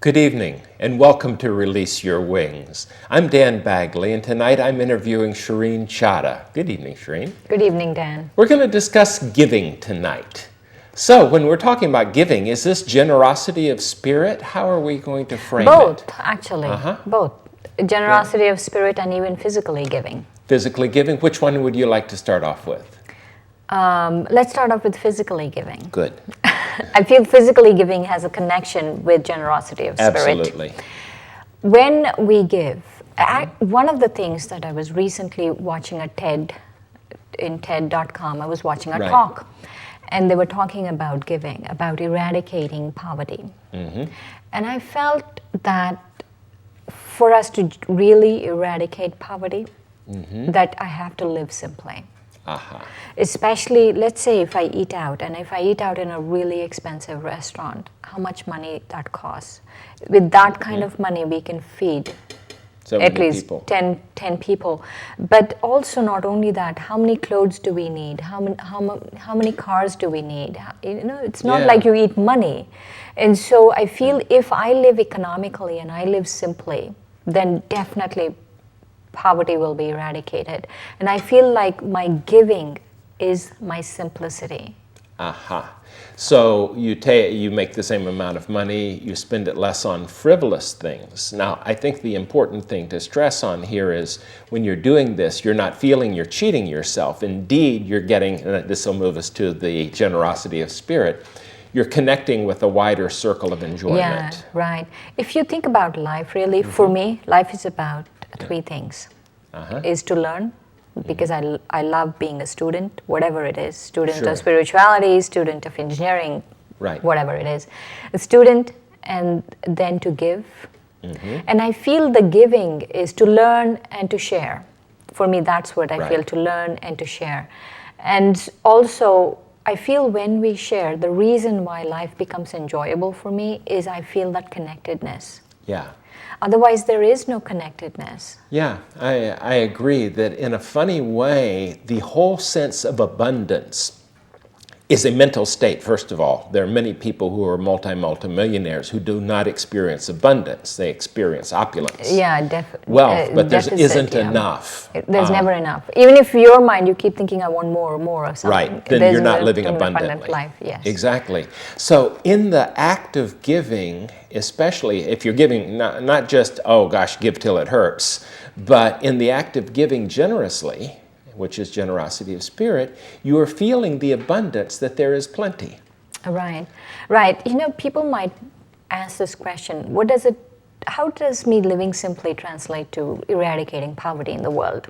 Good evening, and welcome to Release Your Wings. I'm Dan Bagley, and tonight I'm interviewing Shireen Chada. Good evening, Shireen. Good evening, Dan. We're going to discuss giving tonight. So, when we're talking about giving, is this generosity of spirit? How are we going to frame Both, it? actually. Both. Generosity of spirit and even physically giving. Physically giving, which one would you like to start off with? Let's start off with physically giving. Good. I feel physically giving has a connection with generosity of spirit. Absolutely. When we give, one of the things that I was recently watching a in TED.com, I was watching a talk, and they were talking about giving, about eradicating poverty. And I felt that for us to really eradicate poverty, that I have to live simply. Especially, let's say if I eat out, and if I eat out in a really expensive restaurant, how much money that costs. With that kind of money, we can feed at least people. 10 people. But also not only that, how many clothes do we need? How many cars do we need? It's not like you eat money. And so I feel if I live economically and I live simply, then definitely poverty will be eradicated. And I feel like my giving is my simplicity. So you make the same amount of money, you spend it less on frivolous things. Now, I think the important thing to stress on here is when you're doing this, you're not feeling you're cheating yourself. Indeed, you're getting, and this will move us to the generosity of spirit, you're connecting with a wider circle of enjoyment. Yeah, right. If you think about life, really, for me, life is about three things. Is to learn, because I love being a student, whatever it is, student of spirituality, student of engineering, whatever it is. A student, and then to give. And I feel the giving is to learn and to share. For me, that's what I feel, to learn and to share. And also, I feel when we share, the reason why life becomes enjoyable for me is I feel that connectedness. Otherwise, there is no connectedness. Yeah, I agree that in a funny way, the whole sense of abundance is a mental state, first of all. There are many people who are multimillionaires who do not experience abundance. They experience opulence. Wealth, but there isn't enough. There's never enough. Even if your mind, you keep thinking, I want more of something. Then you're not living abundantly. Life, yes. Exactly. So in the act of giving, especially if you're giving, not just, oh gosh, give till it hurts, but in the act of giving generously, which is generosity of spirit, you are feeling the abundance that there is plenty. Right. People might ask this question, how does me living simply translate to eradicating poverty in the world?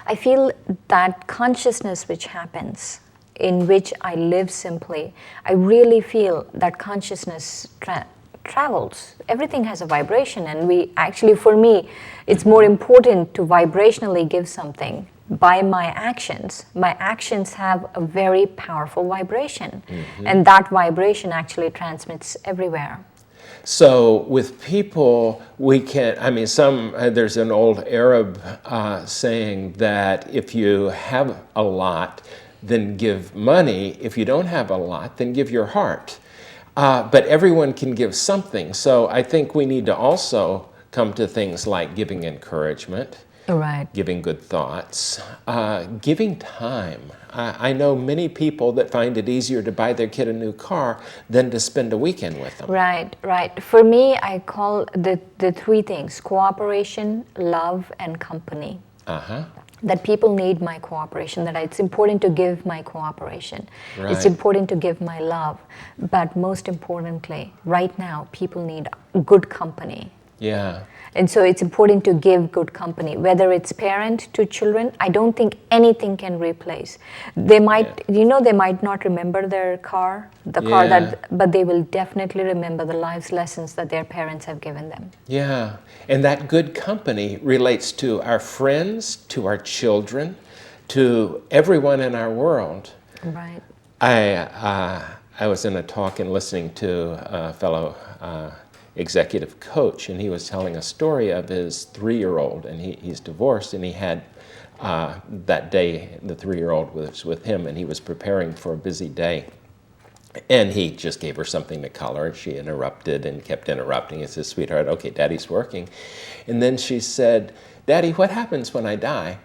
I feel that consciousness which happens, in which I live simply, I really feel that consciousness travels. Everything has a vibration, and for me, it's more important to vibrationally give something by my actions. My actions have a very powerful vibration, and that vibration actually transmits everywhere. So with people, there's an old Arab saying that if you have a lot, then give money. If you don't have a lot, then give your heart. But everyone can give something. So I think we need to also come to things like giving encouragement, giving good thoughts, giving time. I know many people that find it easier to buy their kid a new car than to spend a weekend with them. Right. For me, I call the three things: cooperation, love, and company. That people need my cooperation, that it's important to give my cooperation. It's important to give my love. But most importantly, right now, people need good company. And so it's important to give good company, whether it's parent to children. I don't think anything can replace. They might, they might not remember their car, but they will definitely remember the life's lessons that their parents have given them. And that good company relates to our friends, to our children, to everyone in our world. I was in a talk and listening to a fellow executive coach, and he was telling a story of his 3-year-old, and he's divorced, and he had that day the 3-year-old was with him, and he was preparing for a busy day. And he just gave her something to color, and she interrupted and kept interrupting. He said, sweetheart, okay, Daddy's working. And then she said, Daddy, what happens when I die?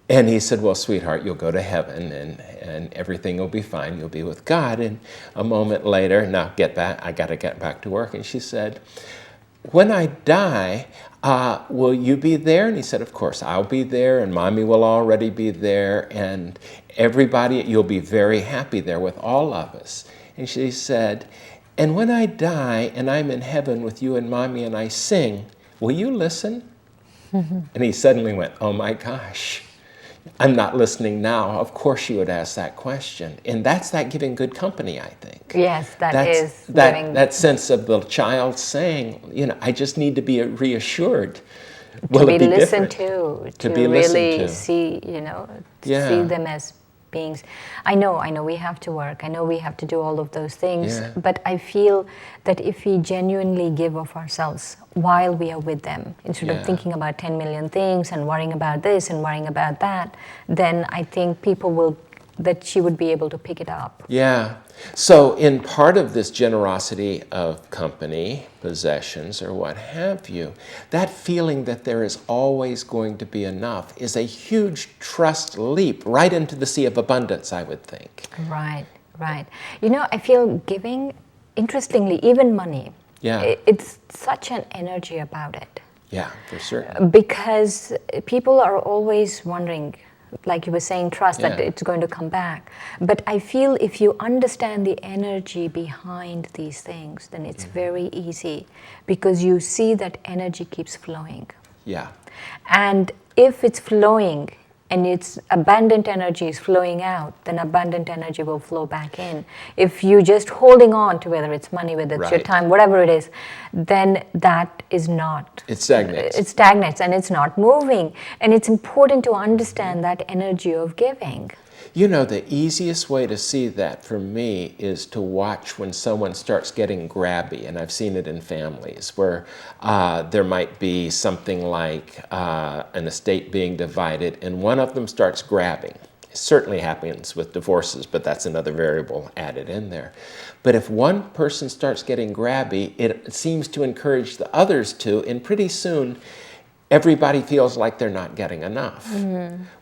And he said, well, sweetheart, you'll go to heaven and everything will be fine. You'll be with God. And a moment later, now I got to get back to work. And she said, when I die, will you be there? And he said, of course, I'll be there, and Mommy will already be there, and everybody, you'll be very happy there with all of us. And she said, and when I die and I'm in heaven with you and Mommy and I sing, will you listen? And he suddenly went, oh my gosh, I'm not listening now. Of course you would ask that question. And that's that giving good company, I think. Yes, that's that sense of the child saying, you know, I just need to be reassured. Will to it be be listened different? to be really listened to. see, you know, Yeah. see them as beings. I know we have to work. I know we have to do all of those things. Yeah. But I feel that if we genuinely give of ourselves while we are with them, instead of thinking about 10 million things and worrying about this and worrying about that, then I think that she would be able to pick it up. Yeah. So in part of this generosity of company, possessions, or what have you, that feeling that there is always going to be enough is a huge trust leap right into the sea of abundance, I would think. Right. You know, I feel giving, interestingly, even money, it's such an energy about it. Yeah, for certain. Because people are always wondering, like you were saying, trust that it's going to come back. But I feel if you understand the energy behind these things, then it's very easy, because you see that energy keeps flowing. Yeah. And if it's flowing and it's abundant energy is flowing out, then abundant energy will flow back in. If you're just holding on to, whether it's money, whether it's your time, whatever it is, then that is not. It stagnates. It stagnates and it's not moving. And it's important to understand that energy of giving. You know, the easiest way to see that for me is to watch when someone starts getting grabby, and I've seen it in families where there might be something like an estate being divided and one of them starts grabbing. It certainly happens with divorces, but that's another variable added in there. But if one person starts getting grabby, it seems to encourage the others to, and pretty soon everybody feels like they're not getting enough,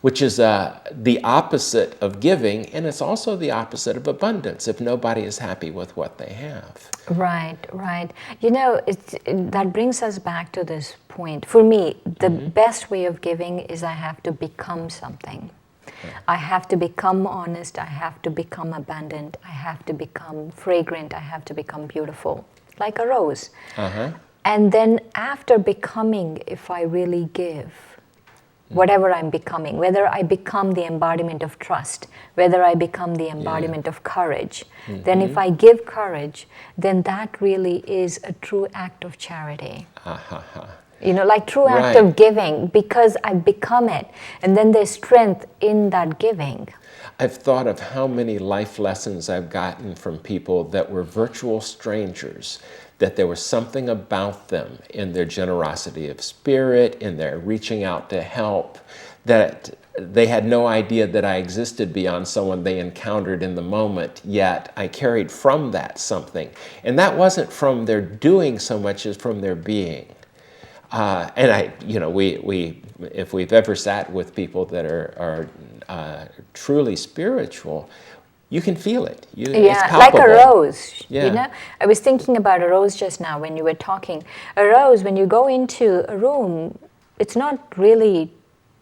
which is the opposite of giving, and it's also the opposite of abundance if nobody is happy with what they have. Right. You know, that brings us back to this point. For me, the best way of giving is I have to become something. I have to become honest, I have to become abundant, I have to become fragrant, I have to become beautiful, like a rose. And then after becoming, if I really give, whatever I'm becoming, whether I become the embodiment of trust, whether I become the embodiment of courage, then if I give courage, then that really is a true act of charity. You know, like true act of giving, because I've become it. And then there's strength in that giving. I've thought of how many life lessons I've gotten from people that were virtual strangers, that there was something about them in their generosity of spirit, in their reaching out to help, that they had no idea that I existed beyond someone they encountered in the moment, yet I carried from that something. And that wasn't from their doing so much as from their being. And we if we've ever sat with people that are truly spiritual, you can feel it. It's palpable. Like a rose. You know, I was thinking about a rose just now when you were talking. A rose, when you go into a room, it's not really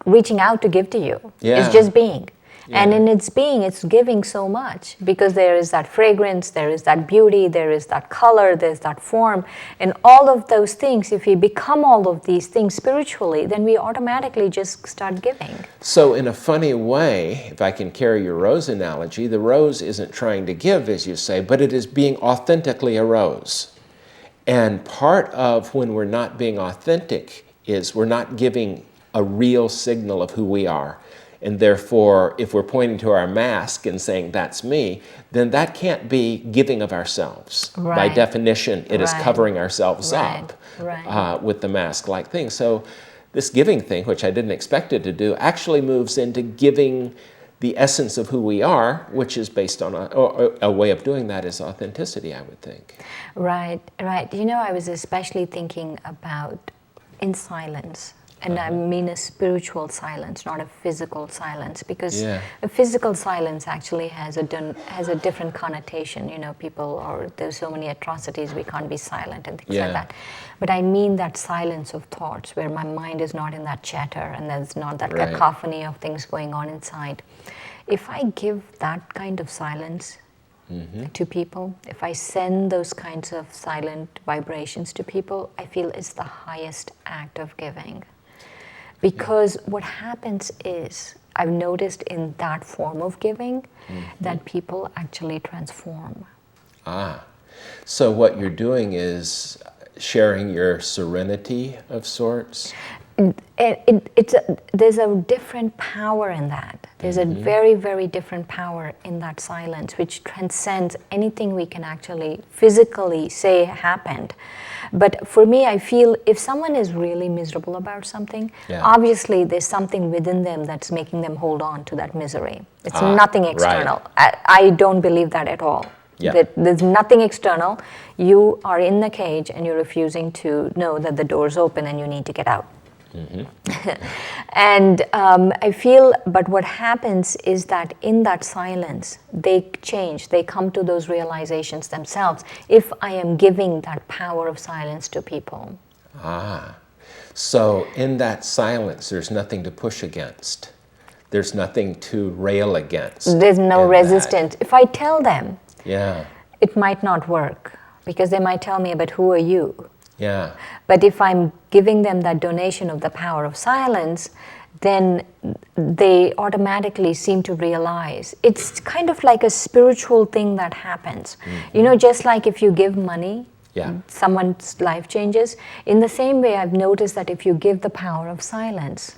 reaching out to give to you. It's just being. And in its being, it's giving so much, because there is that fragrance, there is that beauty, there is that color, there's that form, and all of those things. If we become all of these things spiritually, then we automatically just start giving. So in a funny way, if I can carry your rose analogy, the rose isn't trying to give, as you say, but it is being authentically a rose. And part of when we're not being authentic is we're not giving a real signal of who we are. And therefore, if we're pointing to our mask and saying, that's me, then that can't be giving of ourselves. By definition, it is covering ourselves up with the mask-like thing. So this giving thing, which I didn't expect it to do, actually moves into giving the essence of who we are, which is based on a way of doing that is authenticity, I would think. Right, right. You know, I was especially thinking about in silence. And I mean a spiritual silence, not a physical silence, because a physical silence actually has a different connotation. You know, people, or there's so many atrocities, we can't be silent and things like that. But I mean that silence of thoughts, where my mind is not in that chatter and there's not that cacophony of things going on inside. If I give that kind of silence to people, if I send those kinds of silent vibrations to people, I feel it's the highest act of giving. Because what happens is, I've noticed in that form of giving, that people actually transform. So what you're doing is sharing your serenity of sorts? There's a different power in that. There's a very, very different power in that silence, which transcends anything we can actually physically say happened. But for me, I feel if someone is really miserable about something, obviously there's something within them that's making them hold on to that misery. It's nothing external. I don't believe that at all. There's nothing external. You are in the cage and you're refusing to know that the door's open and you need to get out. And I feel, but what happens is that in that silence, they change, they come to those realizations themselves if I am giving that power of silence to people. So in that silence, there's nothing to push against. There's nothing to rail against. There's no resistance. If I tell them, it might not work, because they might tell me, but who are you? But if I'm giving them that donation of the power of silence, then they automatically seem to realize. It's kind of like a spiritual thing that happens. You know, just like if you give money, someone's life changes. In the same way, I've noticed that if you give the power of silence,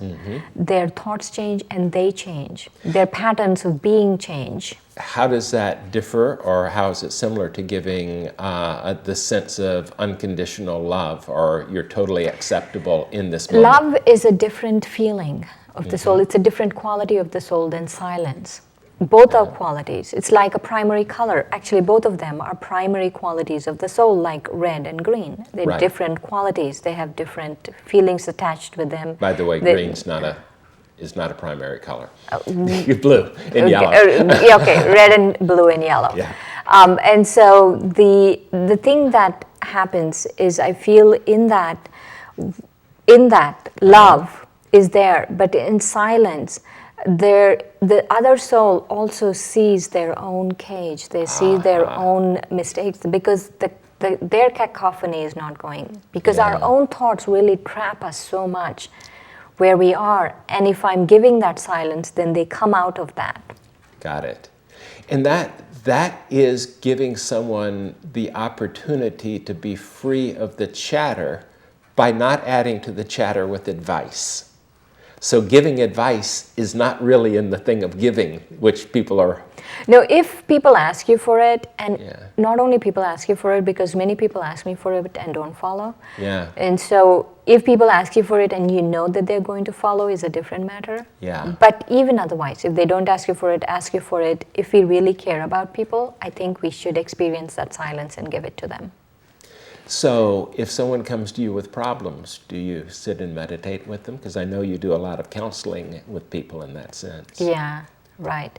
their thoughts change and they change. Their patterns of being change. How does that differ, or how is it similar to giving the sense of unconditional love, or you're totally acceptable in this moment? Love is a different feeling of the soul. It's a different quality of the soul than silence. Both are qualities. It's like a primary color. Actually, both of them are primary qualities of the soul, like red and green. They're different qualities. They have different feelings attached with them. By the way, green's is not a primary color. Blue and yellow. Red and blue and yellow. And so the thing that happens is, I feel in that love is there, but in silence, the other soul also sees their own cage. They see their own mistakes, because their cacophony is not going. Because our own thoughts really trap us so much where we are. And if I'm giving that silence, then they come out of that. Got it. And that is giving someone the opportunity to be free of the chatter by not adding to the chatter with advice. So giving advice is not really in the thing of giving, which people are... No, if people ask you for it, and not only people ask you for it, because many people ask me for it and don't follow. And so if people ask you for it and you know that they're going to follow, is a different matter. But even otherwise, if they don't ask you for it, if we really care about people, I think we should experience that silence and give it to them. So if someone comes to you with problems, do you sit and meditate with them? Because I know you do a lot of counseling with people in that sense. Yeah, right.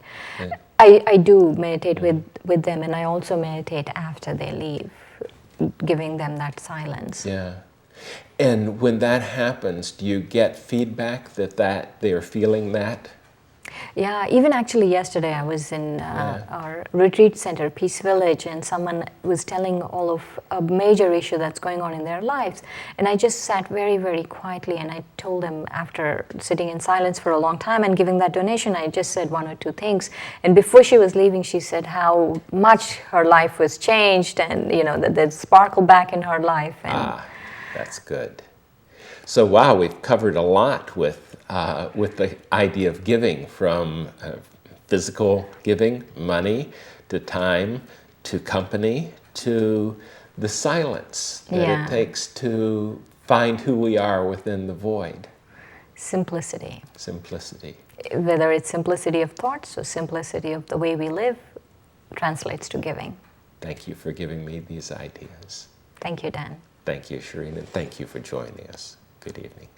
I do meditate with them, and I also meditate after they leave, giving them that silence. And when that happens, do you get feedback that they're feeling that? Yeah, even actually yesterday I was in our retreat center, Peace Village, and someone was telling all of a major issue that's going on in their lives. And I just sat very, very quietly, and I told them, after sitting in silence for a long time and giving that donation, I just said one or two things. And before she was leaving, she said how much her life was changed, and you know, that there's sparkle back in her life. And that's good. So wow, we've covered a lot with the idea of giving, from physical giving, money, to time, to company, to the silence that it takes to find who we are within the void. Simplicity. Simplicity. Whether it's simplicity of thoughts or simplicity of the way we live, translates to giving. Thank you for giving me these ideas. Thank you, Dan. Thank you, Shireen, and thank you for joining us. Good evening.